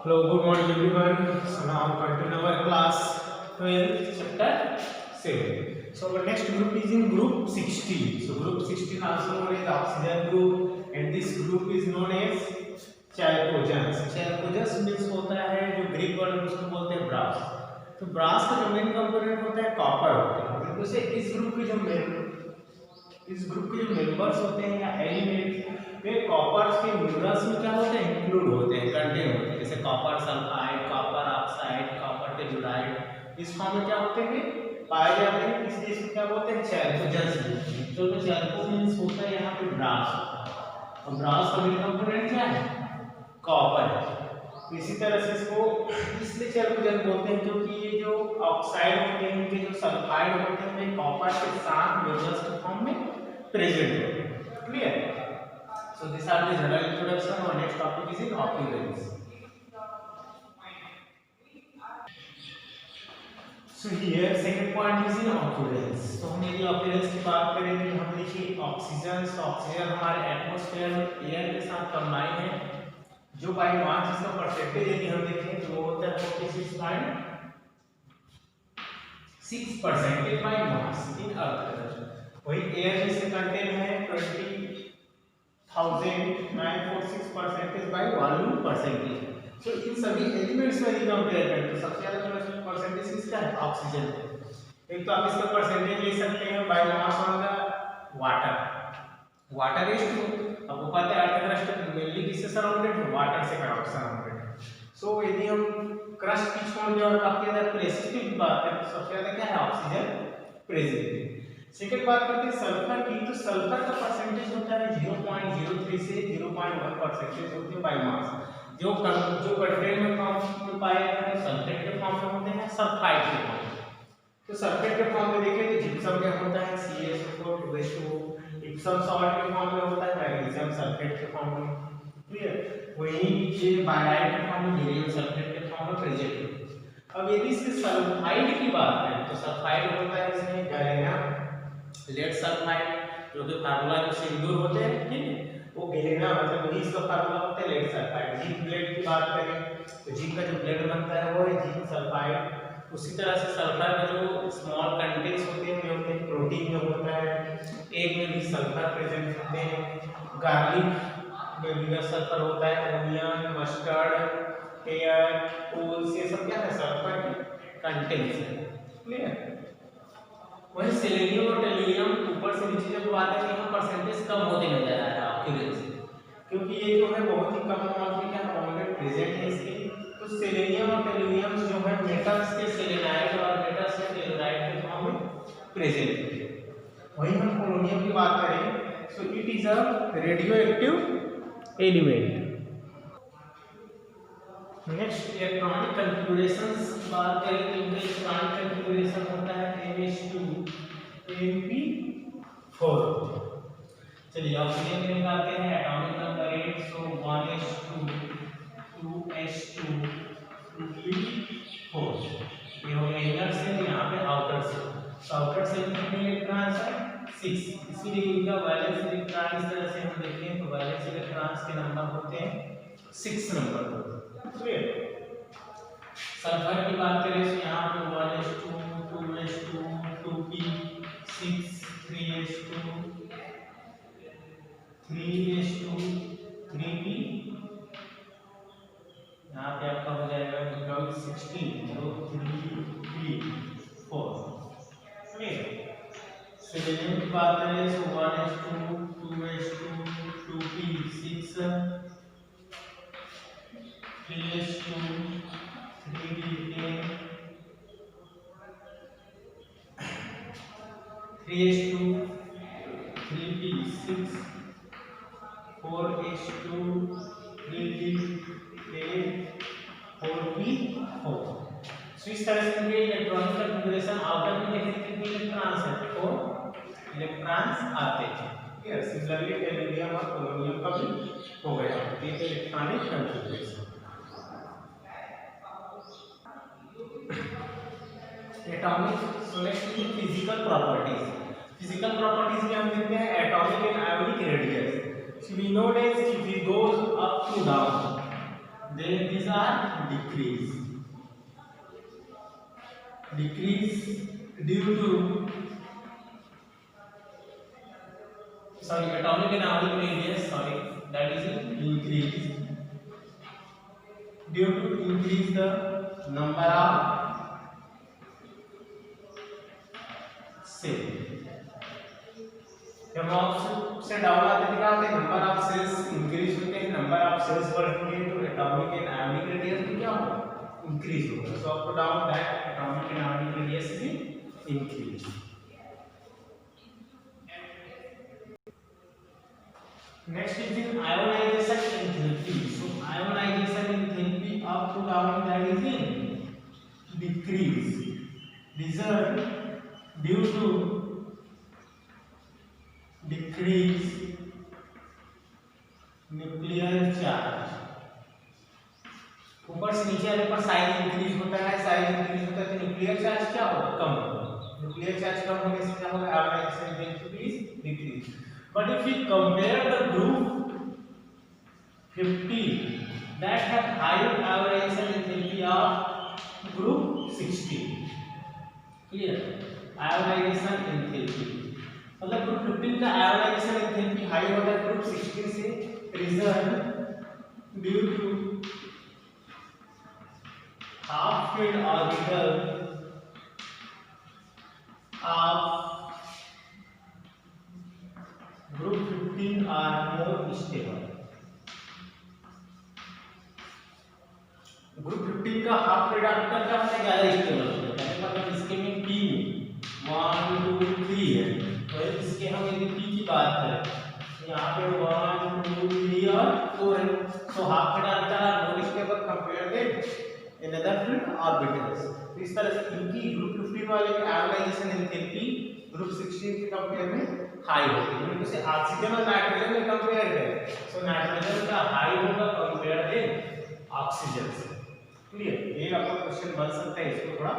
Hello, good morning everyone. So now continue our class 12, chapter 7. So our next group is in group 16. So group 16 also known as oxygen group, and this group is known as chalcogens. Chalcogens means होता है जो Greek word में उसको बोलते हैं brass. तो brass का जो मेन कंपोनेंट होता है कॉपर होता है. जैसे इस ग्रुप के जो मेंबर्स होते हैं या एलिमेंट्स वे कॉपर्स के मिनरल्स में क्या होते हैं, इंक्लूड होते हैं, कंटेन होते हैं. जैसे copper sulphide, copper oxide, copper telluride इस फॉर्म में क्या होते हैं, पाए जाते हैं. इसलिए इसको क्या बोलते हैं, चैल्कोजेंस. तो चैल्कोजेंस होता है यहाँ पे ब्रास. और ब्रास का मेन कंपोनेंट क्या है, कॉपर है. इसी तरह से इसको इसलिए चैल्कोजेंस बोलते हैं क्योंकि ये जो ऑक्साइड होते हैं, इनके जो सल्फाइड होते हैं वे कॉपर के साथ मिनरल्स के फॉर्म में प्रेजेंट होते हैं. Clear? So these are the general introduction. Our next topic is in occurrence. So here second point is in occurrence. तो हम यदि occurrence की बात करें तो हम देखिए ऑक्सीजन. तो ऑक्सीजन हमारे एटमॉस्फेयर में एयर के साथ कंबाइन है. जो बाई मास जिसका परसेंटेज यदि हम देखें तो वो होता है 46.6% बाई मास इन अर्थ. वही एयर जिससे कंटेन है 20,946% बाय वॉल्यूम परसेंटेज. सो इन सभी एलिमेंट्स में यदि कंपेयर करें तो सबसे ज्यादा परसेंटेज किसका है, ऑक्सीजन. एक तो आप इसका परसेंटेज ले सकते हैं by mass on the water. Water is too, आपको पता है अर्थ क्रस्ट मेनली किससे सराउंडेड है, वाटर से सराउंडेड है. सो यदि हम क्रस्ट की छोड़ दें और आपके अंदर प्रेशर की बात करें तो सबसे ज्यादा क्या है, ऑक्सीजन प्रेजेंट है. सेकंड बात करते हैं सल्फर की. तो सल्फर का परसेंटेज होता है 0.03 से 0.1% होते हैं बाय मास. जो कंटेन में फॉर्म में पाए जाते हैं सल्फेट के फॉर्म में होते हैं, सल्फाइड के फॉर्म में. तो सल्फेट के फॉर्म में देखें तो जिप्सम में होता है CaSO4, इप्सम सॉल्ट के फॉर्म में होता है मैग्नीशियम सल्फेट के फॉर्म में. क्लियर? वहीं ये बायलाइट के फॉर्म में बेरियम सल्फेट के फॉर्म में प्रेजेंट है. अब यदि इसके सल्फाइड की बात करें तो सल्फाइड होता है इसमें गैलेना लेड सल्फाइड, जो कि फार्मूला जो सिंदूर होते हैं, ठीक है, वो गैलेना मतलब वही इसका फार्मूला होता है लेड सल्फाइड. जिंक ब्लेड की बात करें तो जिंक का जो ब्लेड बनता है वो है जिंक सल्फाइड. उसी तरह से सल्फर का जो स्मॉल कंटेंट्स होते हैं वे होते हैं प्रोटीन में होता है. एग में भी सल्फर प्रेजेंट होते हैं. गार्लिक में भी सल्फर होता है. ओनियन, मस्टर्ड, पेयर, फूल्स ये सब क्या है, सल्फर के कंटेंट्स हैं. क्लियर? वही सेलेनियम और टेलुरियम ऊपर से नीचे जब बात है यहाँ परसेंटेज कम होते नजर आ रहा है ऑक्यूरेंस से, क्योंकि ये जो है बहुत ही कम अमाउंट में क्या ऑलरेडी प्रेजेंट है इसकी. तो सेलेनियम और टेलुरियम जो है मेटल्स के सेलेनाइड और मेटल्स के टेलुराइड के फॉर्म में प्रेजेंट है. वहीं हम पोलोनियम की बात करें so it is a radio active element. Next electronic configurations की बात करें तो इनका इलेक्ट्रॉनिक कॉन्फ़िगरेशन होता है NH2 NP4. चलिए ऑक्सीजन में निकालते हैं एटॉमिक नंबर 8. सो 1s2 2s2 2p4. ये हो गया इनर सेल, यहाँ पे आउटर सेल. तो आउटर सेल में कितने इलेक्ट्रॉन्स हैं, 6. इसीलिए इनका वैलेंस इलेक्ट्रॉन इस तरह से हम देखें तो वैलेंस इलेक्ट्रॉन्स के नंबर होते हैं 6 नंबर होते हैं. सल्फर की बात करें तो यहाँ पे 1s2 2s2 2p6 3s2 3s2 3p. यहाँ पे आपका हो जाएगा 16 तो 3p4. सेलेनियम की बात करें तो 1s2 2s2 2p6 3s2 3p10 3s2 3p6 4s2 3p8 4p4. सो इस तरह से इनके इलेक्ट्रॉनिक कॉन्फ़िगरेशन आउटर में देखें कितने इलेक्ट्रॉन्स हैं, 4 इलेक्ट्रॉन्स आते हैं. यस, सिमिलरली टेलुरियम और पोलोनियम का भी हो गया. ये electronic configuration. Atomic. So next की फिजिकल प्रॉपर्टीज. फिजिकल प्रॉपर्टीज में हम देखते हैं atomic and ionic radius. So we know that if it goes up to down, then these are decrease due to atomic and average radius, that is increase due to increase the number of cell. जब aux से down आते हैं क्या होते हैं, number of sales increase होते हैं, number of sales बढ़ेंगे तो एटॉमिक एंड आयोनिक रेडियस भी क्या होगा, इंक्रीज होगा. So up to down that atomic and ionic radius is increase. Next is in ionization enthalpy. So ionization enthalpy up to down, that is in decrease. Result due to decrease nuclear charge. ऊपर से नीचे आने पर size increase होता है, size increase होता है तो न्यूक्लियर चार्ज क्या होगा, कम होगा. न्यूक्लियर चार्ज कम होने से क्या होगा, ionisation enthalpy is decrease. But if we compare the group 50 that have higher ionization enthalpy of group 60, clear, ionization enthalpy मतलब group 15 का ionization enthalpy हाई होता है group 16 से. result due to half filled orbital of group 15 are more stable. Group 15 का half filled orbital का होता है ज्यादा स्टेबल होता है. मतलब इसके में p 1 2 3 है, तो इसके हम यदि p की बात करें यहाँ पे 1 2 3 और 4 है, तो half filled orbital are more stable compare with another filled orbitals. तो इस तरह से इनकी ग्रुप 15 वाले की आयोनाइजेशन एंथैल्पी ग्रुप 16 के कंपेयर में हाई होगी. मतलब जैसे ऑक्सीजन और नाइट्रोजन में कंपेयर करें, सो नाइट्रोजन का हाई होगा कंपेयर विद ऑक्सीजन से. क्लियर, ये आपका क्वेश्चन बन सकता है, इसको थोड़ा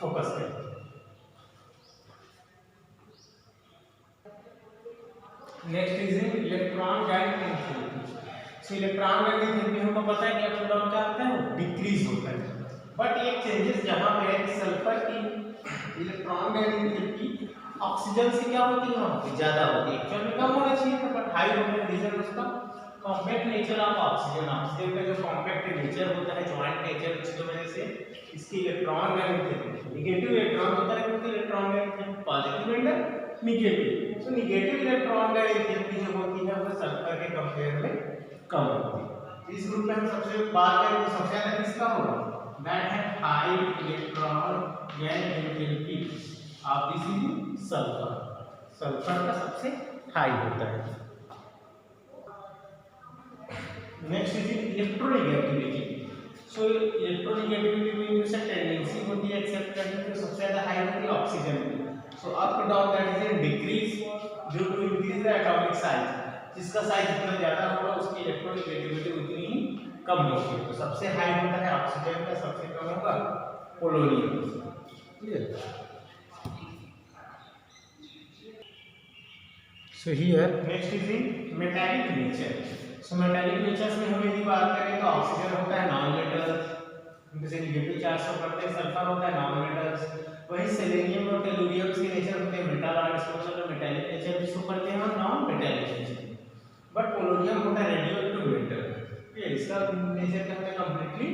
फोकस करें. Next is electron gain enthalpy. So electron gain enthalpy हमको पता है कि अप डाउन क्या होता है, डिक्रीज होता है. बट एक चेंजेस जहां पे है कि सल्फर की इलेक्ट्रॉन गैन एंथैल्पी ऑक्सीजन से क्या होती है, ज्यादा होती है. एक्चुअली में कम होना चाहिए था बट हाई होने का रीजन उसका compact nature of oxygen. Oxygen का जो कॉम्पैक्ट नेचर होता है, जॉइंट नेचर, उसकी वजह से इसकी electron gain enthalpy negative electron होता है, क्योंकि electron gain enthalpy positive and negative. So negative electron gain enthalpy जो होती है वो सल्फर के कंपेयर में कम होती है. इस ग्रुप में हम सबसे बात करें तो सबसे ज्यादा किसका होगा, दैट है high electron gain enthalpy of this is sulphur. Sulphur का सबसे हाई होता है. Next is electronegativity. So electronegativity में जैसे टेंडेंसी होती है एक्सेप्ट करने की, तो सबसे ज्यादा हाई होती है ऑक्सीजन की. So up to down that is in decrease due to increase the atomic size. जिसका साइज जितना ज्यादा होगा उसकी इलेक्ट्रोनेगेटिविटी उतनी ही कम होगी. तो सबसे हाई होता है ऑक्सीजन का, सबसे कम होगा polonium. Clear. So here next is in metallic nature. So metallic nature में हम यदि बात करें तो ऑक्सीजन होता है नॉन मेटल्स, जैसे नेगेटिव चार्ज शो करते हैं. सल्फर होता है नॉन मेटल्स. वही सेलेनियम और टेलुरियम के नेचर होते हैं मेटल, और इसको मतलब मेटालिक नेचर भी शो करते हैं और non metallic nature. But polonium होता है रेडियो एक्टिव मेटल. ये इसका नेचर क्या होता है, कंप्लीटली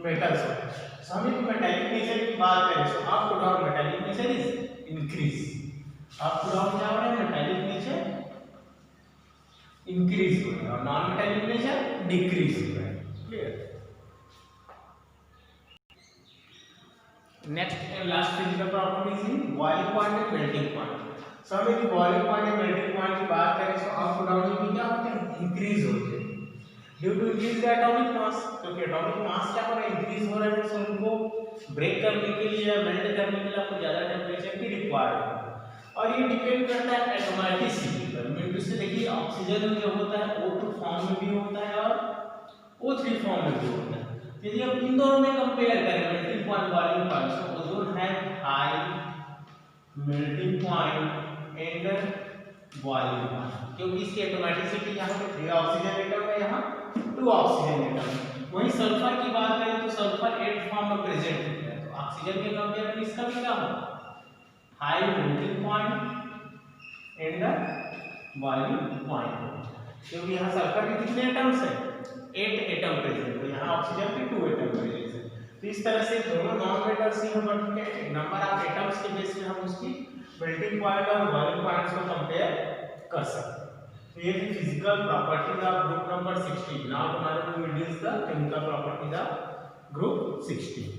मेटल्स होता है. सो हम मेटालिक नेचर की बात करें तो up to down metallic nature is increase. Up to down क्या हो रहा है, मेटालिक नेचर इंक्रीज हो रहा है और नॉन मेटालिक नेचर डिक्रीज हो रहा है. Clear. Next and last physical properties in boiling point and melting point. So हम यदि boiling point and melting point की बात करें तो अप टू डाउन में क्या होते हैं, इंक्रीज होते हैं due to increase the atomic mass. क्योंकि एटॉमिक मास क्या हो रहा है, इंक्रीज हो रहा है. सो उनको ब्रेक करने के लिए या मेल्ट करने के लिए आपको ज्यादा टेंपरेचर की रिक्वायर्ड है. और ये डिपेंड करता है एटॉमिसिटी पर. मीन से देखिए ऑक्सीजन जो होता है O2 फॉर्म में भी होता है और O3 फॉर्म में भी होता है. यदि हम इन दोनों में कंपेयर करें मेल्टिंग पॉइंट बॉइलिंग पॉइंट, तो ओजोन है high melting point and boiling point, क्योंकि इसकी एटॉमिसिटी यहाँ पे 3 ऑक्सीजन एटम है, यहाँ 2 ऑक्सीजन एटम है. वहीं सल्फर की बात करें तो सल्फर 8 फॉर्म में प्रेजेंट है, तो ऑक्सीजन के कंपेयर में इसका भी क्या होगा, high melting point and the boiling point. क्योंकि यहाँ सल्फर के कितने एटम्स है, 8 एटम प्रेजेंट, तो यहाँ ऑक्सीजन के 2 एटम प्रेजेंट है। तो इस तरह से दोनों नॉन मेटल्स ही हम नंबर ऑफ एटम्स के बेस पे हम उसकी मेल्टिंग पॉइंट और बॉइलिंग पॉइंट्स को कंपेयर कर सकते हैं। तो ये थी physical properties of group number 16। Now tomorrow we will discuss the chemical properties of group 16।